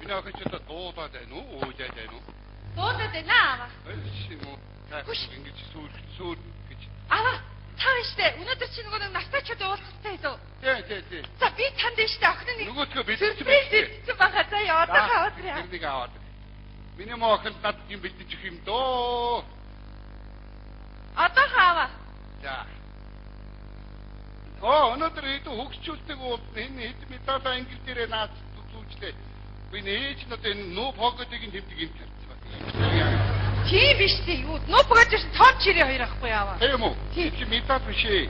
Minäkö sitä tuota teinu, uja teinu? Tuota teina. Simu, käsikin suur. Ава, тааштай. Өнөөдөр чи нөгөө настай ч уулзалттай шүү. Тий. За би танд дэжтэй охин нэг. Нөгөөдгөө бэлдсэн байгаа. За яа одоо хаваад. Тэрнийг аваад. Миний моохын над юм бэлдэж юм доо. Одоо хаваа. За. Өнөөдөр хэдэн хөгжүүлдэг уулт энэ хэд металаа ангил дээрээ наад зүзүүлжлээ. Би нээж нөт энэ нөө погодыг нь хэвдэг юм тарцгаа. Тийм биш тий. Юу нөө погож тоон чирээ хоёр ахгүй яава. Тийм үү? Чи метал биш ээ.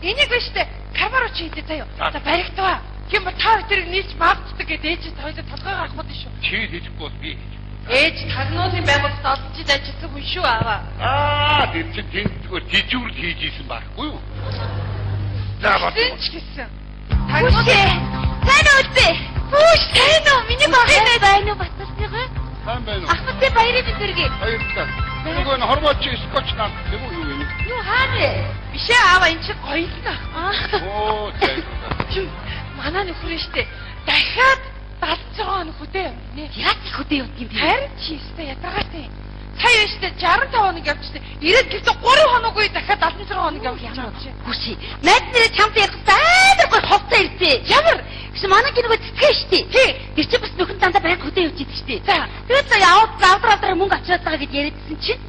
Энийг биш дээ. Камера чи хийдэ заяа. За баригтваа. Тийм ба та хоёрыг нийлж маавцдаг гэдэг ээж хоёроо толгой гарах мод шүү. Чи хийхгүй бол би. Ээж тагнуулын байгууллагад олончид ажилласан хүн шүү аваа. Тэр чинь тэнцгөө жижүүр хийж исэн байхгүй юу? За бат. Гэсэн. Тагнуулын. Сайн уу бэ? Хүүш сайн уу? Миний багын байна уу батсарсныгаа? Сайн байна уу? Ахмадтай баярын зэрэг. Баярлалаа. Нөгөө нь хормооч скотч наад юм уу юу юм? Юу хаана? Бишээ аваа энэ чинь гоёлна. Оо тийм. Манай нөхөр штэ. Дахиад 76 хоног хөдөө явна. Яаж хөдөө явд юм бэ? Харин чи өстэй ядаргаатай. Сая штэ 65 хоног явчихсан. 90 гэлээ 3 хоног үе дахиад 76 хоног явчихсан. Хүши. Найд нэрээ чамд ярих зайдаг гой ховтой ирдээ. Ямар? Гэсэн манай гинэго цэцгээ штэ. Тий. Тэр чи бас нөхөн дандаа байг хөдөө явж идэг штэ. За. Тэгээд за яваад завдраа мөнгө авчираад байгаа гэж яриадсэн чинь.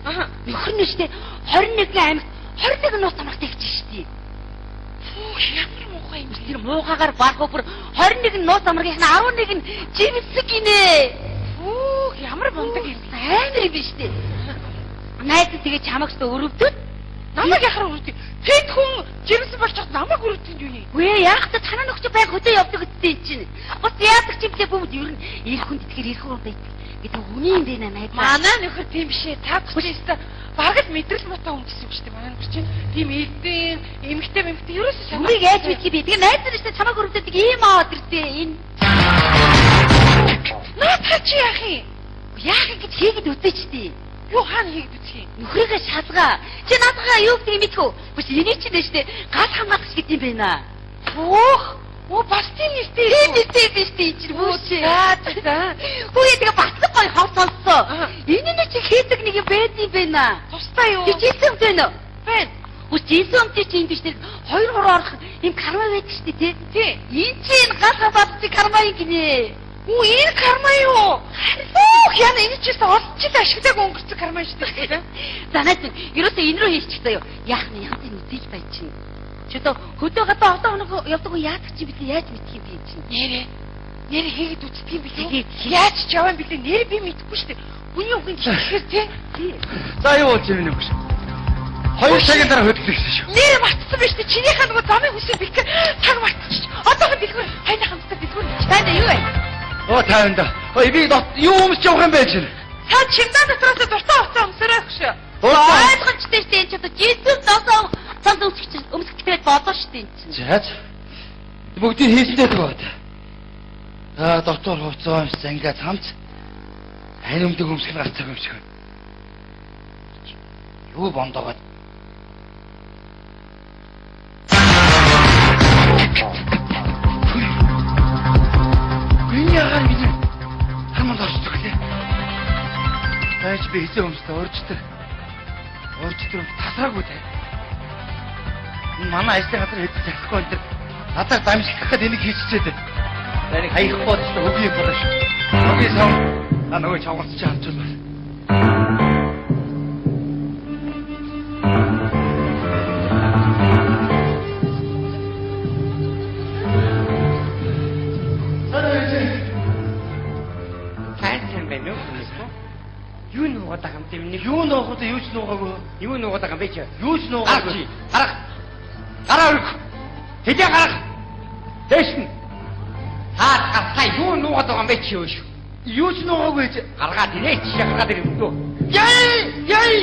Нөхөр нь штэ 21 аймагт 21 нуус амрагт явчих штэ. Ямар муухай юм. Тэр муухагаар барах бүр 21 нуус амрагийнх нь 11 нь живсэг гинэ. Ямар мундаг юм. Амар биш үү? Найд тэгээ чамагч өрөвдөд намайг яхаар өрөвдөв. Тэд хүн жирэмсэн болчиход намайг өрөвдөв юм юу? Үгүй яах та танаа нөхч байг хөдөө явдаг гэдэгтэй чинь. Бас яадаг ч юм бэ бүгд ер нь ирэх хүн тэтгэр ирэх хүн байдаг гэдэг үний юм бэ найд. Манай нөхөр тийм бишээ. Та бүхнээсээ багт мэдрэл муутай хүн гэсэн үг шүү дээ. Манай нөхөр чинь тийм эдэн эмгтэй ерөөсөө шамаа. Үнийг яаж мэдхий бэ? Тэгээ найд нар ч чамайг өрөвдөдөг ийм аваад ирдээ энэ. Наа чи яах юм? Яах гэж хийгээд үзээчтэй. Юу хаана хийгээд үзэх юм? Нөхрийгээ шалгаа. Чи наадгаа юу гэдгийг мэдхүү. Биш энийг чи дэжтэй гал хамгаалах гэдэг юм байна. Бас тийм нэртэй. Тийм нэртэй биш тийм чи бүш. За. Хөөе тэгээ батлах гой хав сонсоо. Энэ нь чи хийдэг нэг юм байд юм байна. Тустай юу? Чи хийсэн юм байна уу? Байна. Үгүй хийсэн юм чи энэ биш нэг 2 3 орох юм карма байдаг шүү дээ тий. Энэ чинь гал хамгаалах карма юм гинэ. Энэ карма юу? Яна энэ ч гэсэн олон жил ашигладаг өнгөрцөг карма шүү дээ. За найз ерөөсөө энэ рүү хийчих заяа. Яах нь янз бүр үзэж бай чинь. Чи одоо хөдөө гадаа одоо хоног явдаг уу яадаг чи бид яаж мэдх юм бэ чинь. Нэрээ хийгээд үздэг юм билээ. Яаж ч яваа юм билээ. Нэрээ би мэдэхгүй шүү дээ. Хүний үгэн хэлэхээр тий. За юу болж юм бэ? 2 цагийн дараа хөдлөх гэсэн шүү. Нэрээ мартсан биш үү? Чинийхээ нөгөө замын хүсэл бэлгээр цаг мартчих. Одоохон дэлгүүр хайна хамтдаа дэлгүүр. Тайна юу вэ? Тайванда. Би юу өмсч явах юм бэ чинь? Та чимдаа дотроос дуртай уцаа өмсөрөө хөшөө. Ойлгомжтой шүү дээ. Чи одоо жийсэн досоо цанд өмсөх гэдэг болоо шүү дээ чинь. За. Бүгдийг хийсдээ төгөөд. Доктор хувцас өмссөн ингээд хамт хань өмдөг өмсөх нь гарцаг юм шиг. Юу бондогоод. Яагаад ингэ хамт орчдөг лээ. Тааж би хэзээ өмсдөө орчдөг тасаагүй таа. Манай ажлын газар хэд захихгүй энэ надад дамжуулах гэдэг энийг хийчихээд байна. Энийг хаяхгүй болчихсон хөгийн болоо шүү. Хөгийн сав нөгөө чавгарч чаавчулаа. Юу нуугаад байгаа юм бэ? Юу нуугаад юу ч нуугаагүй. Юу нуугаад байгаа юм бэ чи? Юу ч нуугаагүй. Гараа өрг. Тэдээ гарах. Дэш нь. Хаа юу нуугаад байгаа юм бэ чи юу шүү? Юу ч нуугаагүй чи. Гаргаад ирээ чи гаргаад ирээ өдөө. Яй.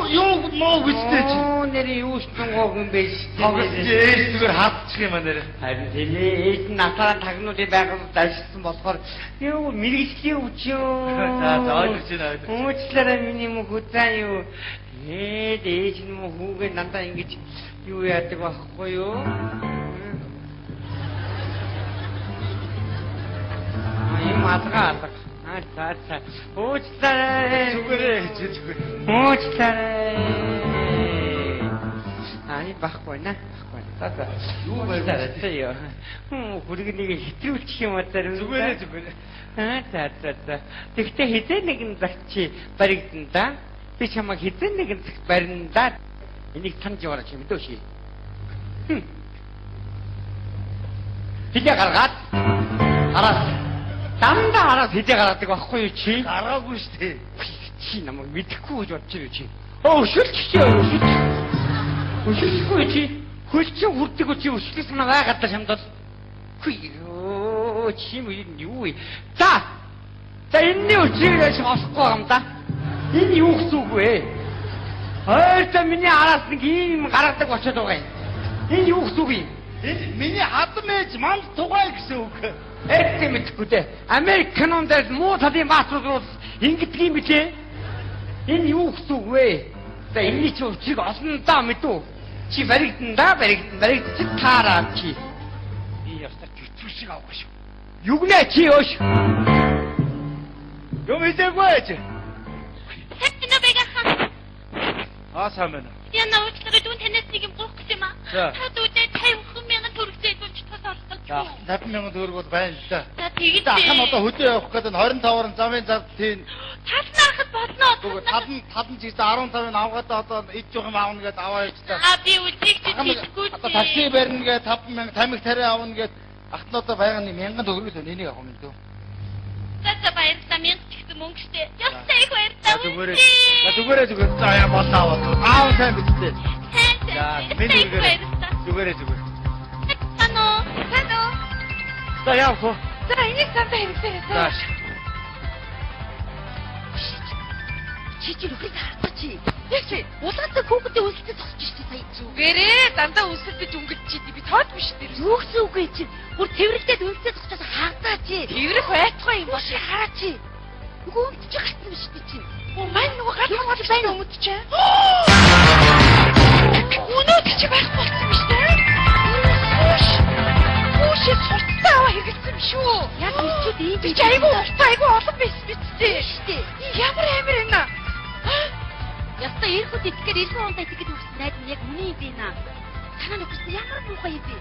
Юу нуу гэжтэй чи. Нэр юу ч нуугаагүй юм бэ чи. Зүгээр хатчих юм нэр. Харин тэнээ ээж нь насаараа тагнуулын байгууллагад ажилласан болохоор юу мэрэгжлийн үчөө. За ойлгож байна. Уучлаарай миний мөхөцөө юу. Ээж нь хүүгээ надаа ингэж юу яадаг байхгүй юу? малгай алга. За. Уучлаарай. Зүгээрээ Уучлаарай. Ай баггүй наа. За. Юу байлаа тийм. Хүргэнийг хэтрүүлчих юм аа зарим. Зүгээрээ. За. Тэгтээ хизээ нэгэн загчи баригдан да. Би чамайг хизээ нэгэн загт барина да. Энийг санаж яваарай мэдөө ши. Хизээ гаргаад. Араас. Дандаа араас хизээ гаргадаг байхгүй юу чи? Гараагүй штэ. Чи намайг мэдэхгүй гэж бодож байна чи. Өшөлчих. Өшөлчихгүй чи. Хөлчин хүрдэг чи өшөлөх санаа байгаад та шамдал. Хүй ёо чи юу вэ? За энэ үчирээс болохгүй юм да. Энэ юу гэсэн үг вэ? Та миний араас нэг юм гаргадаг очоод байгаа юм. Энэ юу гэсэн үг юм? Энэ миний хадам ээж манд тугай гэсэн үг. Эцэг мэдгүй дээ. Американуудад муу талын маасрууд ингэдэг юм билээ. Энэ юу гэсэн үг вэ? За энэ чи учрыг олондоо мэдв. Чи баригдан чи таараа чи. Би ястаа гэцүү шиг авах шүү. Югнэ чи өш. Юм идэгвэж. Хэвтэнэ бэгахан. Сайн байна. Яна уучлаарай дүүн танаас нэг юм гоохгүй юм аа. За. Та дүүдээ 50,000 төгрөг зэйдүүлж тас орлоо. 50,000 төгрөг бол байна л да. За тэгээд Ахын одоо хөдөө явах гэдэг нь 25-аар замын зав тийм. талнахад болно. Тэгвэл талан чигт 15-ыг авгаад одоо ид жоох юм аавна гэдээ аваа явчихлаа. Би үлдэх чийдгүй. Одоо такси барина гэ 5,000 тамиг тариа авна гэд ахтнуудаа байгааны 1000 төгрөг л энийг авах юм дөө. За баярлалаа минь ч гэсэн мөнгө штэ. Ястай их баярлалаа. Зүгээрээ. За яа болоо аваад. Аав сайн бидтэй. За миний баярлалаа. Зүгээрээ. Ано. За яах вэ? За энийг сандаа хэрэглээрэй. За. Чи рухыг хартаа чи. Яг чи Улаантай хүүхдээ үлдээ тосч штэ сая. зүгээрээ дандаа үсэлдэж өнгөж би тоод биш дээр. Юу гэсэн үг вэ чи? Бүр тэрвэрлээд үлдээ тосчоос хагдаа чи. Тэрэх байхгүй юм Бош хараа чи. Нөгөө өмдөж гацсан биш үү чи? Мань нөгөө гатмаад байна өмдөж. Өнөө чи байх болсон биш үү? Ууш сурцсан аваа хэрэгэлсэн биш үү? Яг мэдчихэд ийм Би айгу олон байсан биз дээ. штэ. Ямар амир энэ. Яста ирэхэд итгэхээр ирэх онтой итгэхэд өгсөн найд нь яг үний юм байна. Танаа нөхөс ямар муухай юм бэ?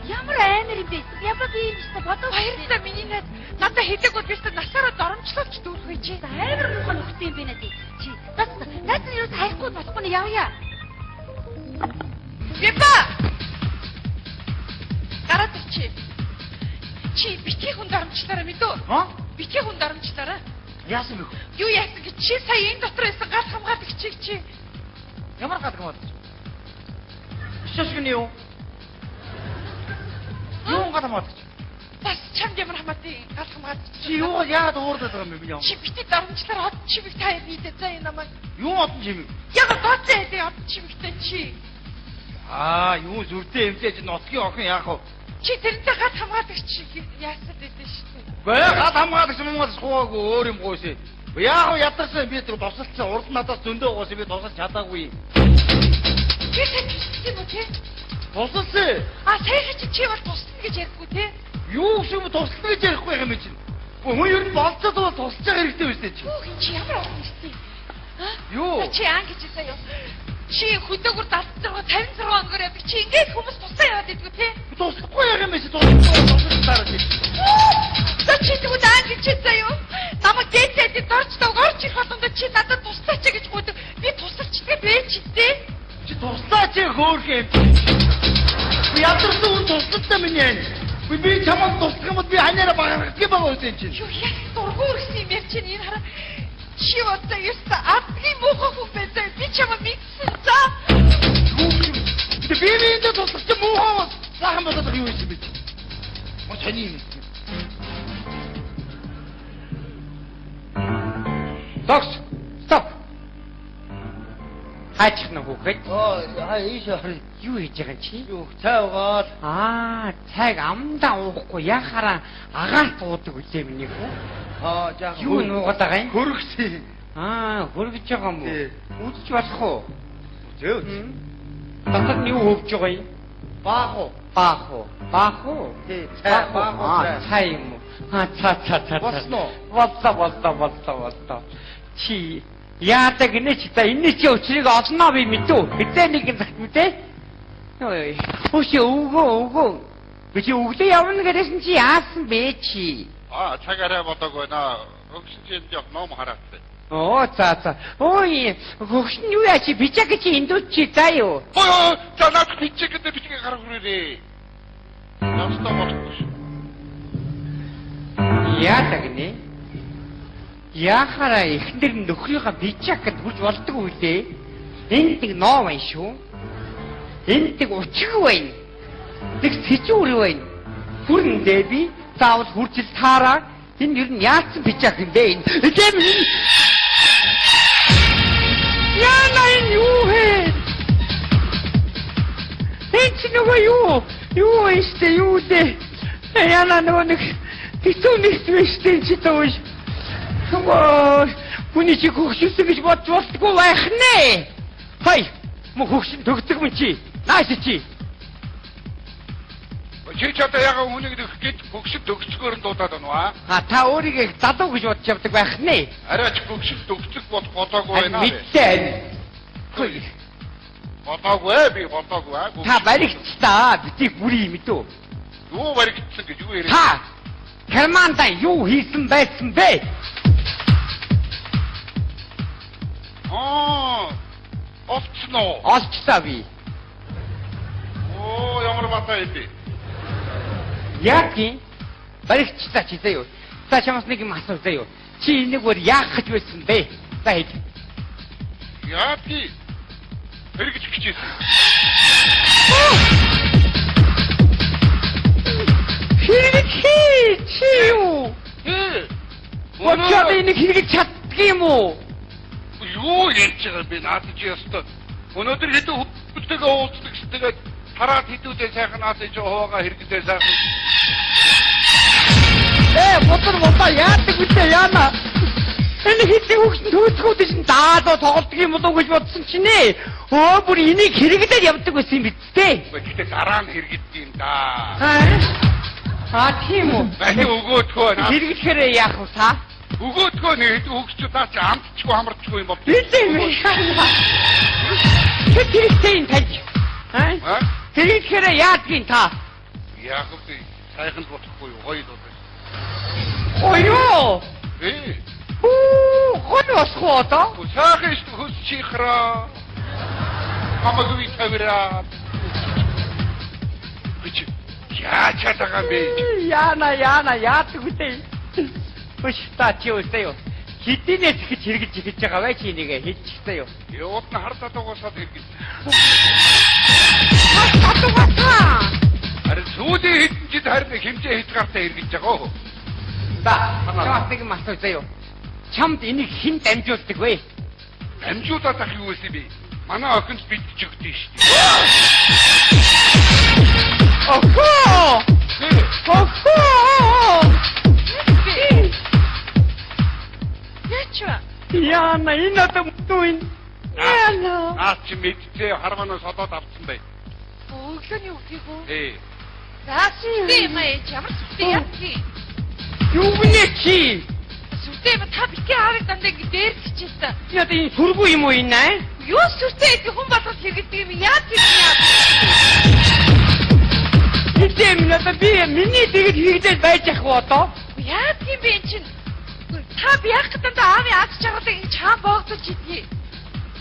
Ямар амар юм бэ? Ямар би юм шиг бодож Баярлалаа миний найз. Надад хэлэг бол биш насаараа доромжлуулж дүүрхэй чи. амар муухай нөхөс юм байна тий. Чи найд нь юу хайхгүй болохгүй нь явъя. Бипа! Гараад чи. Чи битгий хүн доромжлаараа мэдөө. Битгий хүн доромжлаараа. Яасан бэ? Юу яасан гэж чи сая энэ дотор байсан гал хамгаадаг чи. Ямар гадаг мод? Шашгын юу? Юу гадаг мод? Бас чамд ямар хамаатай гал хамгаадаг Чи юу яагаад уурдаад байгаа юм бэ? Чи битгий доромжлаараа од чимэг таяр нийтээ заа энэ намайг. Юу одон чимэг? Яг gooцээ дээ од чимэгтэй чи. Юу зүртэй эмчээж нутгийн охин яах вэ? Чи тэрнтэй гал хамгаадаг чи яасаад байдсан шүү дээ. Бая гад хамгаадаг юм уу суугаагүй өөр юм гоосээ. Яах вэ ядарсан би тэр тусалцсан урд надаас зөндөө гоосээ би тусалж чадаагүй. Би тийм үү те? Тусалсан. Саяхан чи бол туслана гэж ярихгүй те? Юу гэсэн юм туслана гэж ярихгүй юм чинь. Хүн ер нь болцоод бол тусалж байгаа хэрэгтэй байсан чи. Чи ямар олон юм бэ? Юу? Чи анги чи сая. Чи хөдөөгөр 76 56 оногор яадаг. Чи ингээд хүмүүс тусаа яваад идэггүй те? Туслахгүй юм биш тусалж чи. За чи тэгвэл анги чи заяа. Намайг дээдээд дорчтойг орж ирэх болгонд чи надад туслаач гэж гүйдэг. Би тусалчдаг байж дээ. Чи туслаач хөөх юм. Би ядарсан хүн туслалтай минь. Би чамд туслах юм бол би ханаараа багарах юм байна үгүй чинь. Юу яг дургур гэсэн юм яа чи энэ хараа. Чи одоо яста адгийн муухай хүн байсан. Би чамд мэдсэн за. Би энэ туслах юм уу? Сахан болоод юу юм бэ? Мо таны юм. Догс. Стоп. Хаачих нэг үхэд. Ийшээ. Юу хийж байгаа чи? Юу цай угаал. Цайг амдаа уухгүй яхаараа агаалт уудаг үлээ миний хүү. Жаа. Юу нуугаад байгаа юм? Хөргсөн. Хөргөж байгаа юм уу? Үзэж болох уу? Зөө. Татад нь юу хөвж байгаа юм? Баах уу? Баах уу? Баху. Цай юм уу? За. Боллоо. Чи яадаг нэ чи та энэ чи өчрийг олноо би мэдв. Хэдэн нэг юм загт мэдээ? Ой. Өшөө өгөө. Би чи өглөө явна гэсэн чи яасан бэ чи? цагаараа бодоогүй наа. Өгсөн чинь яг ном хараастай. За. Ой, хөгшин юу яа чи бичаг чи эндүүч чи заяо. За наад бичиг гэдэг бичиг гарах хүрээ. Настаа болчих. Яадаг нэ? Яхаараа ихнэр нөхрийнхөө бичаг гэд хүрж болдог үлээ. Энд нэг ноо байна шүү. Энд нэг учиг байна. Нэг сэжүүр байна. Хүрнэ би заавал хүрчил таараа. Энэ ер нь яатсан бичаг юм бэ энэ? Эдэм. Яна энэ юу вэ? Энд нөгөө юу? Юу ихтэй юу дээ? Яна нөгөө нэг битүүнийх твэштэй чи тоош. Хөөе, бүний чи хөгшилсөн гэж бодож болтгүй байх нэ. Хай, мөн хөгшин төгсөг мөн чи. Нааш чи. Чи одоо яг хүнийг гэд хөгшил төгсгөөр нь дуудаад байна уу? Та өөрийгөө залуу гэж бодож явдаг байх нэ. Арайч хөгшил төгсөг бодоогүй байна. Мэдээ. Хөөе. Бодоогүй бодоогүй. Та баригч та битий бүрий мэдөө. Юу баригдсан гэж юу яриа? Та Германда юу хийсэн байсан бэ? Олцноо. Олцлаа би. Ямар батаа идэв. Яагийн баригч та чи заяа. Та чамаас нэг юм асуу заяа. Чи энийг өөр яах гэж байсан бэ? За хэд. Яагийн баригч хичээсэн. Хэрэг чи юу? Очоод энийг хэрэг чаддаг юм уу? Юу ярьж байгаа би наадаж ястаа. Өнөөдөр хэдэн хүүхдтэйгээ уулздаг тэгээд хараад хэдүүдээ сайхан наадаж хоогаа хэрэглээ сайхан. Мотор яадаг үстэй яана. Энэ хэдэн хүүхдэн төвцгүүд чинь даадаа тоглодог юм болов гэж бодсон чинь нэ. Бүр энийг хэрэглээд явдаг байсан юм биз дээ. Гэхдээ дараа нь хэрэгэлдэг юм да. Тийм үү. Бани өгөөдгөө наа. Хэрэглэхээр яах вэ та? Өгөөдгөө нэг хөгчдөө чи амтчгүй хамарчгүй юм бол. Тийм ээ. Тэрийн тань. Хэрэглэхээр яадгийн та? Яг үгүй сайхан бодохгүй гоё л байна. Оё. Хонос хото. Сайхан шүү хөсчихраа. Хамаагүй тавира. Бич яа чадагаа бэ? Яана яадаг үтэй. Өш та чи өстэйо. Хитинээс гэж хэрэгж ихэж байгаа бай чи нэгэ хийчихсэн юу? Яваад нь хардаад угаасаад хэрэгж. Хатугата. Ари сүүдээ хитэн чи харин хэмжээ хязгаартай хэрэгж байгаа оо. Чамд нэг юм асуу заяа. Чамд энийг хэн дамжуулдаг вэ? Дамжуулаад ах юу вэ би? Манай охинд битж өгдөө шүү дээ. Охоо! Ячва. Яна энэ одоо мтуин. Яна. Чи мэдээ харманаас одоод авсан бай. Өглөөний үгийг үү? За сүртэй юм ээ. Ямар сүртэй яачих. Юу вэ чи? Сүртэй юм та битгий аавыг дандаа дээр хичээсэн. Яа энэ сүргүү юм уу энэ? Юу сүртэй гэдэг хүн болгож хэрэгдэг юм яа тийм яа. Эцэм надад би миний тэгээд хийгдэл байж ах уу одоо? Яа тийм бэ чинь? Та яах гэдэг аавын аз жаргалыг чам боогдож идэгий.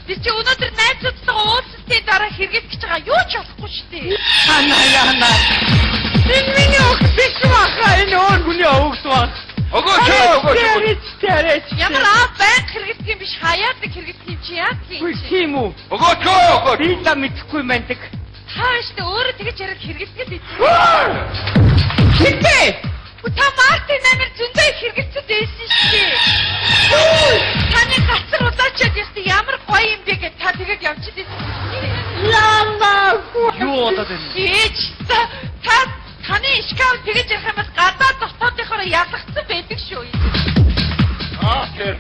Би чи өнөөдөр найзуудтайгаа уулзсны дараа хэрэглэж байгаа юу ч болохгүй шүү дээ. Яна. Энэ миний охин биш баха энэ өөр хүний өвгс баг. Өгөөч. Ямар аав байг хэрэглэх юм биш хаяад хэрэглэх юм чи яа тийм үү? Өгөөч. Би та мэдхгүй мэндэг. Та штэ өөрөө тэгэж ярих хэрэглэхэд идэв. Хитээ. Та Мартин намайг зөндөө хэрэглэхэд байсан штэ. Таны гацар удаачаад ястэ ямар гоё юм бэ гэж та тэгээд явчихд байсан. Яна. Юу удаад энэ? Ээж та таны шкаф тэгэж ярих юм бол гадаа дотоодынхоор ялгцсан байдаг шүү. Тэр.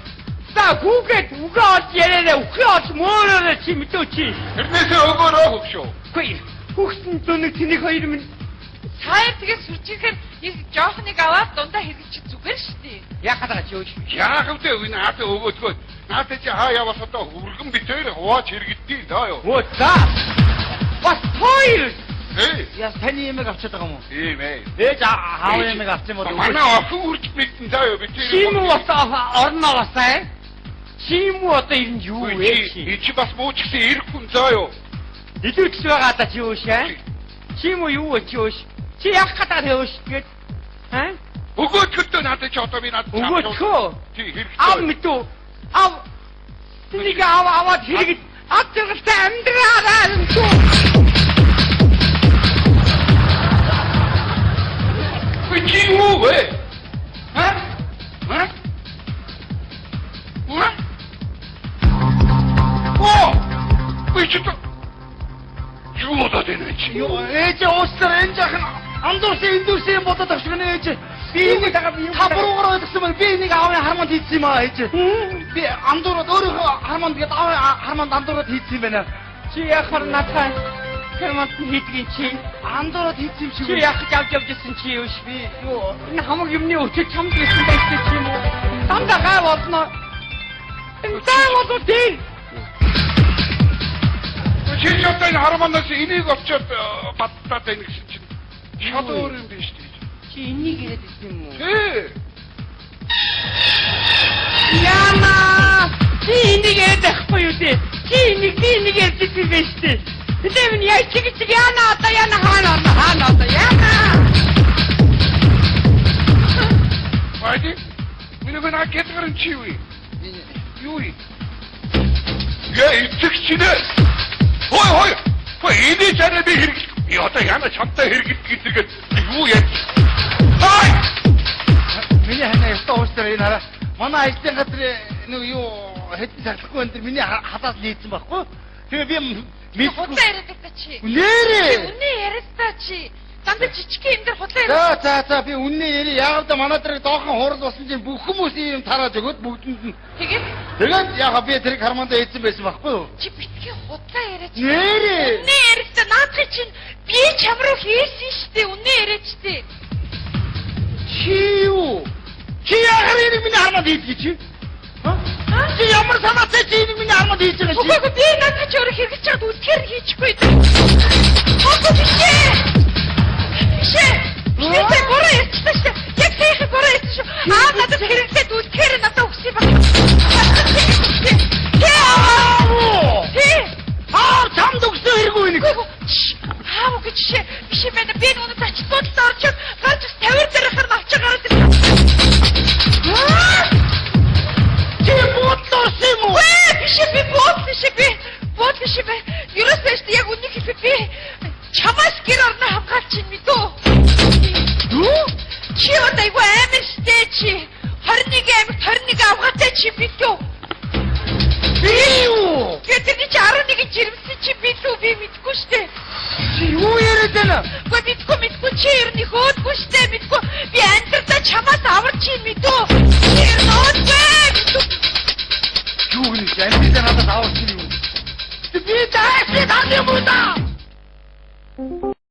Та хүүхэд угааж яраарэ угааж моороо чи мэдөө чи. Тэрнээсээ өгөөрөө хөвшөө. Хөөе. Хүүхдэн дөнөг тэнийг хоёр минь Таяр тэгээд сүржихээр нэг жоохныг аваад дундаа хэрэгчих зүгээр шүү дээ. Яхад байгаа чи юу? Яах вэ наадаа өгөөдгөө. Наадаа чи хаа явах одоо үргэн битээр хувааж хэрэгдээ даа юу. Оо за. Бас тойл. Яа таны юмэг авчаад байгаа юм уу? Тийм ээ. Ээж аав юмэг авсан юм уу? Манай охин үрж битэн даа юу битээр. Чим уу орноо басаа. Чим уу одоо энэ юу вэ чи? Чи бас мууч гэсэн эрх хүн заа юу. Идүүч байгаа та чи юу шээ? Чим уу юу вэ чи юу? Чи яах гэдэг вэ тэгээд? Хаа? Өгөөдгөө надад чи одоо би надад Өгөөдгөө. Чи хэрэгтэй. Ав мэдүү. Ав. Тэнийг аваад хэрэгэд атгахтай амьдраараа юм шүү. Чи юу вэ? Ха? Ха? Ха? Оо! Бичээ. Юу удаад энэ чи? Юу ээж уусаар энэ жахан андуурсан индүүрсэн бодоод авчих нэ ээж. Би энийг табруугаар ойлгосон бол би энийг аавын харманд хийсэн юм аа ээж. Би андуураад өөрийнхөө харманд гээд аавын харманд андуураад хийсэн юм байна. Чи яхаар натаа хэрмант хийдгийг чи Андуураад хийсэн юм шиг. чи яах гэж явжсэн чи юу ш би юу энэ хамаг юмны өчөж чамд гэсэн байсан чи юм уу? Дандаа гай болно. Энэ таамаг үгүй. Чи ч одоо энэ харманаас энийг авчаад баттаад байна гэсэн чинь. Шал өөр юм биш үү? Чи энийг яриад ирсэн юм уу? Ээ. Яна! Чи энийг яриад байхгүй юу те? Чи энийг ярьж ирсэн байж те. Тэм нь яа чи яна одоо яна хаана одоо яна! Вайди? Миний гэнэ гэтгэрэн чи юу? Юу? Яа ичгчнэ. Хой. Хой энийг чанаа би хэрэг. Би одоо яна чамтай хэрэгэд гэдэг юу яа? Хай! Миний ханаа ястаа уустаар энэ хараа. Манай ажлын газар нэг юу хэдэн цаглахгүй энэ миний хадаас нийцсэн байхгүй. Тэгээ би Худлаа яриад та чи. Нэрээ. Үнэ яриад та чи. Дандаа жижиг юм дээр худлаа яриад. За би үнний яри яагаад да манай дээр доохон хурал болсон чинь бүх хүмүүс юм тарааж өгöd бүгдэнд нь. Тэгээд яага би тэрийг хармандаа хийсэн байсан байхгүй юу? Чи битгий худлаа яриад. Нэрээ. Үнэ яриад та наадхи чинь би чам руу хийсэн штэ. Үнэ яриад штэ. Чи юу? Чи яагаад энийг миний харманд хийдгийг чи? Чи ямар санаатай чи энийг миний харманд хийж байгаа чи? Үгүй би надад ч өөрөө хэрэгж чад үсгээр хийчихгүй. Хөөе бишээ. Би бороо ярьчихсан шүү. Яг тийх бороо ярьсан шүү. Надад хэрэглээд үсгээр надад өгсөн баг. Чамд өгсөн хэрэггүй нэг. Хаав гэж биш юм байна. Би нүг зачдууд л орж гарч 50 дээр хар навч гараад ирсэн. Чи бодлоосон юм уу? Би бодлоо шиг бай. Юусаа ч яг үнийг хэлээ би. Чамаас гэр орно хамгаалчих мэдөө. Юу? Чи одоо юу амир стэй чи. 21 амирт 21 авгаатай чи битүү. Би юу? Гэтэл чи 11 жирэмсэн чи битүү би мэдгүй штэ. Чи юу яриад байна? Гэхдээ мэдгүй чи ерний хөөдгүй штэ мэдгүй. Би амьдралаа чамаас аварч чи мэдөө. Юу гэж амьдралаа надад аварч юм. Би дааш надад юм уу та?